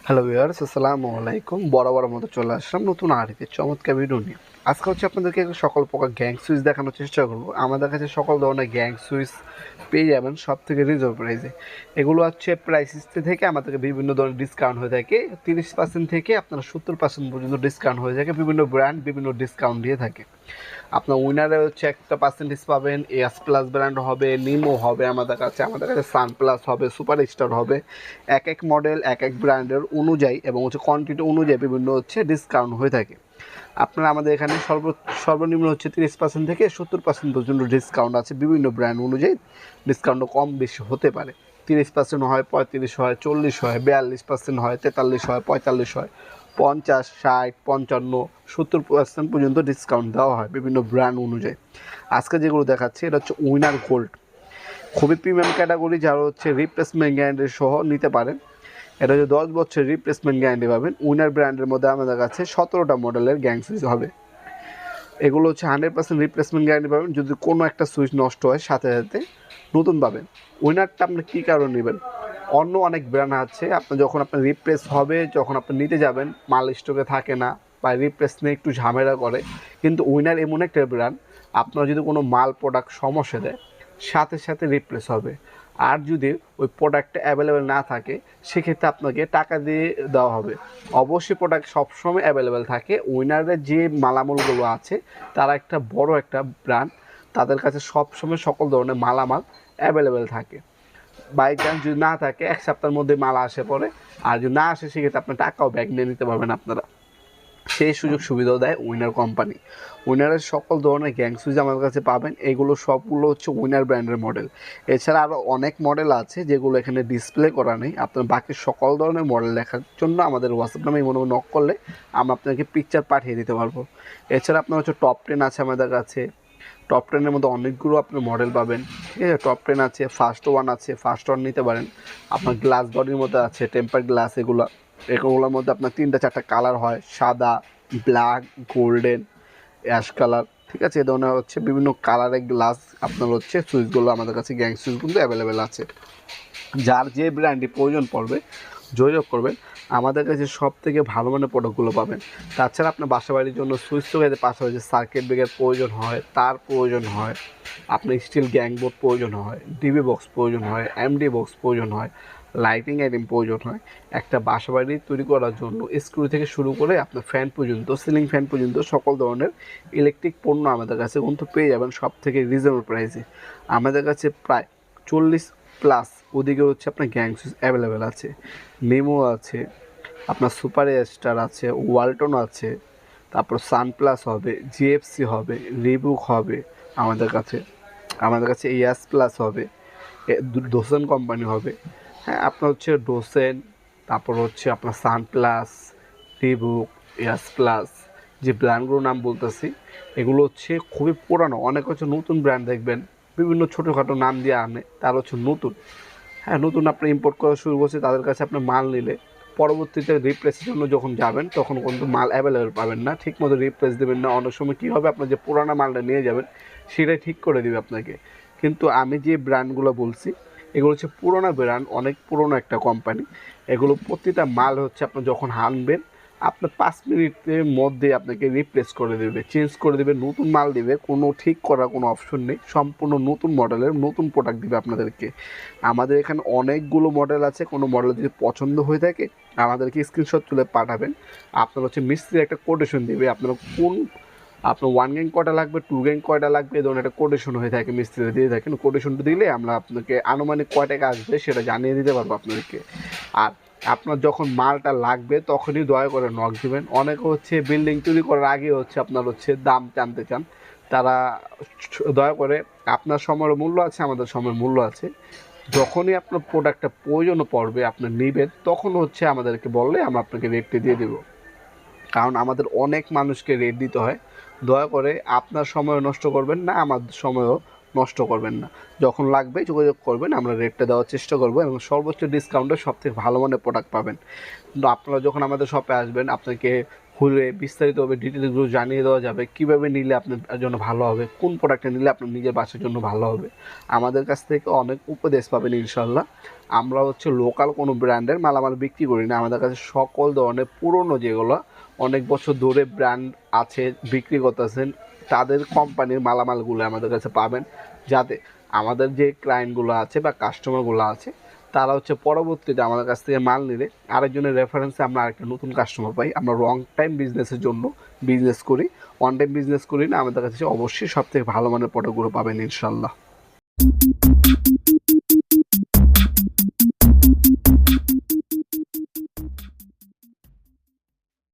Hello viewers, আসসালামু আলাইকুম। বরাবর মতো চলে আসলাম নতুন আরেকটি চমৎকার ভিডিও নিয়ে। আজকে আপনাদেরকে সকল প্রকার গ্যাং সুইচ দেখানোর চেষ্টা করব। আমাদের কাছে সকল ধরনের গ্যাং সুইচ পেয়ে যাবেন সব থেকে রিজনেবল প্রাইসে। এগুলো প্রাইস থেকে আমাদেরকে বিভিন্ন ধরনের ডিসকাউন্ট হয়ে থাকে। 30% থেকে আপনারা 70% পর্যন্ত ডিসকাউন্ট হয়ে থাকে। বিভিন্ন ব্র্যান্ড বিভিন্ন ডিসকাউন্ট দিয়ে থাকে। আপনার উইনারে একটা পার্সেন্টেজ পাবেন, এস প্লাস ব্র্যান্ড হবে, নিমো হবে, আমাদের কাছে সান প্লাস হবে, সুপার স্টার হবে। এক এক মডেল এক এক ব্র্যান্ডের অনুযায়ী এবং কোয়ান্টিটি অনুযায়ী বিভিন্ন ডিসকাউন্ট হয়ে থাকে। আপনারা আমাদের এখানে সর্বনিম্ন 30% থেকে 70% পর্যন্ত ডিসকাউন্ট আছে। বিভিন্ন ব্র্যান্ড অনুযায়ী ডিসকাউন্ট কম বেশি হতে পারে। 30% হয়, 35 হয়, 40 হয়, 42% হয়, 43 হয়, 45 হয়, 50, 60, 55, 70% পর্যন্ত ডিসকাউন্ট দেওয়া হয় বিভিন্ন ব্র্যান্ড অনুযায়ী। আজকে যেগুলো দেখাচ্ছি এটা উইনার গোল্ড, খুবই প্রিমিয়াম ক্যাটাগরি, যারা রিপ্লেসমেন্ট গ্যারান্টি সহ নিতে পারেন। এটা 10 বছর রিপ্লেসমেন্ট গ্যারান্টি পাবেন। উইনার ব্র্যান্ডের মধ্যে আমাদের কাছে 17টা মডেলের গ্যাং সুইচ হবে। এগুলো 100% রিপ্লেসমেন্ট গ্যারান্টি পাবেন। যদি কোনো একটা সুইচ নষ্ট হয় সাথে সাথে নতুন পাবেন। উইনারটা আপনি কী কারণে নেবেন? অন্য অনেক ব্র্যান্ড আছে, যখন আপনার রিপ্লেস হবে, যখন আপনি নিতে যাবেন মাল স্টকে থাকে না বা রিপ্লেস নিয়ে একটু ঝামেলা করে। কিন্তু উইনার এমন একটা ব্র্যান্ড, আপনার যদি কোনো মাল প্রোডাক্ট সমস্যা দেয় সাথে সাথে রিপ্লেস হবে। আর যদি ওই প্রোডাক্টটা অ্যাভেলেবেল না থাকে সেক্ষেত্রে আপনাকে টাকা দিয়ে দেওয়া হবে। অবশ্যই প্রোডাক্ট সবসময় অ্যাভেলেবেল থাকে। উইনারের যে মালামালগুলো আছে তারা একটা বড় একটা ব্র্যান্ড, তাদের কাছে সবসময় সকল ধরনের মালামাল অ্যাভেলেবেল থাকে। বাই চান্স যদি না থাকে 1 সপ্তাহের মধ্যে মাল আসে পরে, আর যদি না আসে সেক্ষেত্রে আপনার টাকাও ব্যাক নিয়ে নিতে পারবেন আপনারা। সেই সুযোগ সুবিধাও দেয় উইনার কোম্পানি। উইনারের সকল ধরনের গ্যাং সুইচ আমাদের কাছে পাবেন। এগুলো সবগুলো উইনার ব্র্যান্ডের মডেল। এছাড়া আরও অনেক মডেল আছে যেগুলো এখানে ডিসপ্লে করা নেই। আপনার বাকি সকল ধরনের মডেল দেখার জন্য আমাদের হোয়াটসঅ্যাপ নামে মনে নক করলে আমরা আপনাকে পিকচার পাঠিয়ে দিতে পারবো। এছাড়া আপনার টপ 10 আছে আমাদের কাছে। টপ 10-এর মধ্যে অনেকগুলো আপনার মডেল পাবেন। ঠিক আছে, টপ 10 আছে, ফার্স্ট ওয়ান আছে, ফার্স্ট ওয়ান নিতে পারেন। আপনার গ্লাস বডির মধ্যে আছে, টেম্পার গ্লাস। এগুলোর মধ্যে আপনার 3টা 4টা কালার হয়: সাদা, ব্ল্যাক, গোল্ডেন, অ্যাশ কালার। ঠিক আছে, এ ধরনের বিভিন্ন কালারের গ্লাস আপনার সুইচগুলো আমাদের কাছে গ্যাং সুইচ কিন্তু অ্যাভেলেবেল আছে। যার যে ব্র্যান্ডে প্রয়োজন পড়বে যোগাযোগ করবেন। আমাদের কাছে সব থেকে ভালো মানের প্রোডাক্টগুলো পাবেন। তাছাড়া আপনার বাসা বাড়ির জন্য সুইচ লাগাতে পাশাপাশি সার্কিট ব্রেকার প্রয়োজন হয়, তার প্রয়োজন হয়, আপনার স্টিল গ্যাং বোর্ড প্রয়োজন হয়, ডিবি বক্স প্রয়োজন হয়, এমডি বক্স প্রয়োজন হয়, লাইটিং আইটেম প্রয়োজন হয়। একটা বাসা বাড়ি তৈরি করার জন্য স্ক্রু থেকে শুরু করে আপনার ফ্যান পর্যন্ত, সিলিং ফ্যান পর্যন্ত সকল ধরনের ইলেকট্রিক পণ্য আমাদের কাছে কিন্তু পেয়ে যাবেন সব থেকে রিজনেবল প্রাইসে। আমাদের কাছে প্রায় 40 প্লাস ওদিকে আপনার গ্যাং সুইচ অ্যাভেলেবেল আছে। নেমো আছে, আপনার সুপার স্টার আছে, ওয়ালটন আছে, তারপর সানপ্লাস হবে, জিএফসি হবে, রিবুক হবে আমাদের কাছে ইয়াস প্লাস হবে, ডোসেন কোম্পানি হবে। হ্যাঁ, আপনার ডোসেন, তারপর আপনার সানপ্লাস, রিবুক, ইয়াস প্লাস, যে ব্র্যান্ডগুলোর নাম বলতেছি এগুলো খুবই পুরানো। অনেক নতুন ব্র্যান্ড দেখবেন বিভিন্ন ছোটোখাটো নাম দিয়ে আনে, তার নতুন। হ্যাঁ, নতুন আপনি ইম্পোর্ট করা শুরু করছে, তাদের কাছে আপনি মাল নিলে পরবর্তীতে রিপ্লেসের জন্য যখন যাবেন তখন কিন্তু মাল অ্যাভেলেবেল পাবেন না, ঠিক মতো রিপ্লেস দেবেন না। অনেক সময় কী হবে, আপনার যে পুরানো মালটা নিয়ে যাবেন সেটাই ঠিক করে দেবে আপনাকে। কিন্তু আমি যে ব্র্যান্ডগুলো বলছি এগুলো পুরোনো ব্র্যান্ড, অনেক পুরোনো একটা কোম্পানি। এগুলো প্রতিটা মাল আপনার যখন আনবেন আপনার 5 মিনিটের মধ্যে আপনাকে রিপ্লেস করে দেবে, চেঞ্জ করে দেবে, নতুন মাল দেবে। কোনো ঠিক করার কোনো অপশন নেই, সম্পূর্ণ নতুন মডেলের নতুন প্রোডাক্ট দেবে আপনাদেরকে। আমাদের এখানে অনেকগুলো মডেল আছে। কোনো মডেল যদি পছন্দ হয়ে থাকে আমাদেরকে স্ক্রিনশট তুলে পাঠাবেন। আপনার মিস্ত্রি একটা কোটেশন দেবে, আপনার 1 গ্যাং কয়টা লাগবে, 2 গ্যাং কয়টা লাগবে, এই ধরনের একটা কোটেশন হয়ে থাকে, মিস্ত্রিরা দিয়ে থাকেন। কোটেশনটা দিলে আমরা আপনাকে আনুমানিক কয় টাকা আসবে সেটা জানিয়ে দিতে পারবো আপনাদেরকে। আর আপনার যখন মালটা লাগবে তখনই দয়া করে নক দেবেন। অনেকে বিল্ডিং তৈরি করার আগে আপনার দাম জানতে চান। তারা দয়া করে, আপনার সময়ের মূল্য আছে, আমাদের সময়ের মূল্য আছে। যখনই আপনার প্রোডাক্টটা প্রয়োজন পড়বে আপনি নেবেন, তখন আমাদেরকে বললে আমরা আপনাকে রেটটি দিয়ে দেবো। কারণ আমাদের অনেক মানুষকে রেট দিতে হয়। দয়া করে আপনার সময় নষ্ট করবেন না, আমার সময়ও নষ্ট করবেন না। যখন লাগবে যোগাযোগ করবেন, আমরা রেটটা দেওয়ার চেষ্টা করবো এবং সর্বোচ্চ ডিসকাউন্টে সবথেকে ভালো মানের প্রোডাক্ট পাবেন। কিন্তু আপনারা যখন আমাদের শপে আসবেন আপনাকে ঘুরে বিস্তারিতভাবে ডিটেলসগুলো জানিয়ে দেওয়া যাবে, কীভাবে নিলে আপনার জন্য ভালো হবে, কোন প্রোডাক্টটা নিলে আপনার নিজের বাসার জন্য ভালো হবে। আমাদের কাছ থেকে অনেক উপদেশ পাবেন ইনশাল্লাহ। আমরা হচ্ছে লোকাল কোনো ব্র্যান্ডের মালামাল বিক্রি করি না। আমাদের কাছে সকল ধরনের পুরনো যেগুলো অনেক বছর ধরে ব্র্যান্ড আছে বিক্রি করতেছেন তাদের কোম্পানির মালামালগুলো আমাদের কাছে পাবেন, যাতে আমাদের যে ক্লায়েন্টগুলো আছে বা কাস্টমারগুলো আছে তারা হচ্ছে পরবর্তীতে আমাদের কাছ থেকে মাল নিলে আরেকজনের রেফারেন্সে আমরা আরেকটা নতুন কাস্টমার পাই। আমরা লং টাইম বিজনেসের জন্য বিজনেস করি, ওয়ান টাইম বিজনেস করি না। আমাদের কাছে অবশ্যই সব থেকে ভালো মানের প্রোডাক্টগুলো পাবেন ইনশাল্লাহ।